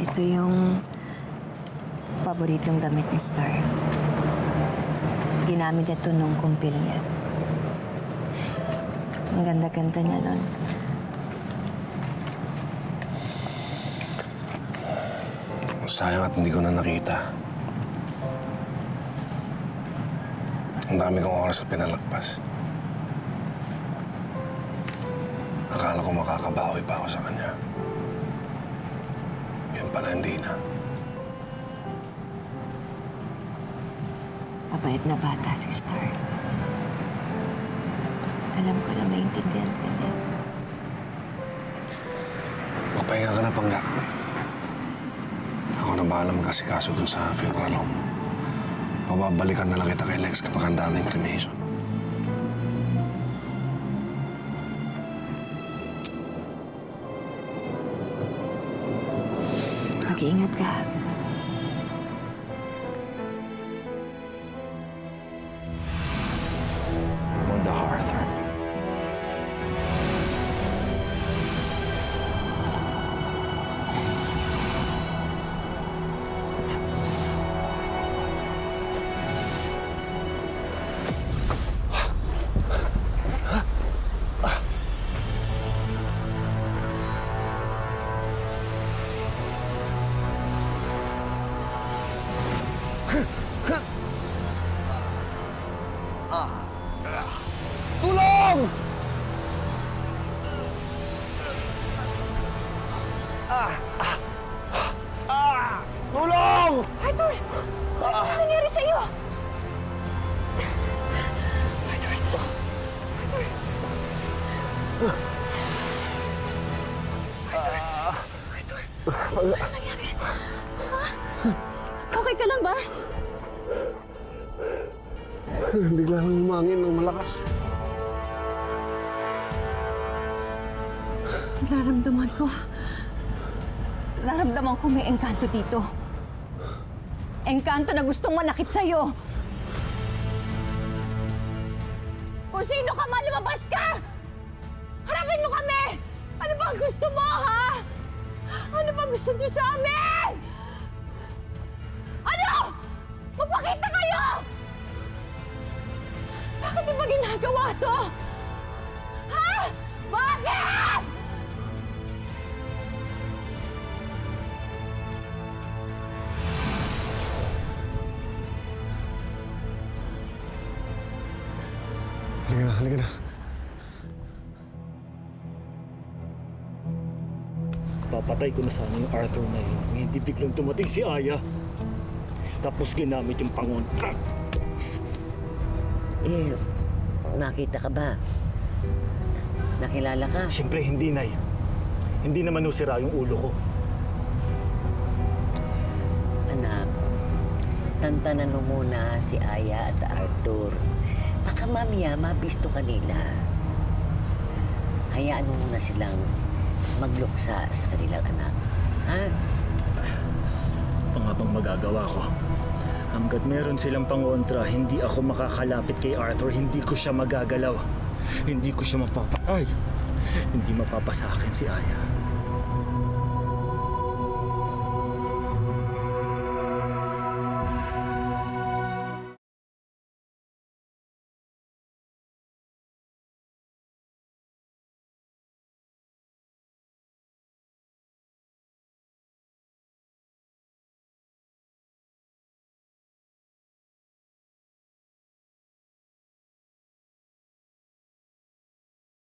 Ito yung paboritong damit ni Star. Ginamit niya ito nung kumpil niya. Ang ganda-ganda niya nun. Sayang at hindi ko na nakita. Ang dami kong oras na pinalagpas. Akala ko makakabawi pa ako sa kanya. Yun pala, hindi na. Mabait na bata si Star. Alam ko na maintindihan ka niya. Magpahinga ka na, Pangga. Ako na bahala magkasikaso dun sa funeral home. Pababalikan na lang kita kay Lex kapag handa na yung cremation. Mag-iingat ka. Wanda Arthur. Tulong! Tulong! Arthur! Ano nangyari sa'yo? Arthur! Arthur! Arthur! Ano nangyari? Ha? Okay ka lang ba? Bigla nang humangin ng malakas. Nararamdaman ko may engkanto dito. Engkanto na gustong manakit sa'yo. Kung sino ka man, lumabas ka! Harapin mo kami! Ano ba ang gusto mo, ha? Ano ba gusto niyo sa amin? Ano? Magpakita kayo! Bakit niyo ba ginagawa to? Ha? Bakit? Halika na, halika na. Papatay ko na sana yung Arthur na yun kung hindi biglang dumating si Aya. Tapos ginamit yung pangontra. Eh, nakita ka ba? Nakilala ka? Siyempre hindi, Nay. Hindi naman usira yung ulo ko. Anak, tantanan mo muna si Aya at Arthur. Baka mamaya mabisto kanila. Hayaan mo muna silang magluksa sa kanilang anak. Ha? Ano nga bang magagawa ko? Hanggat meron silang pangontra, hindi ako makakalapit kay Arthur. Hindi ko siya magagalaw. Hindi ko siya mapapatay. Hindi mapapasakin si Aya.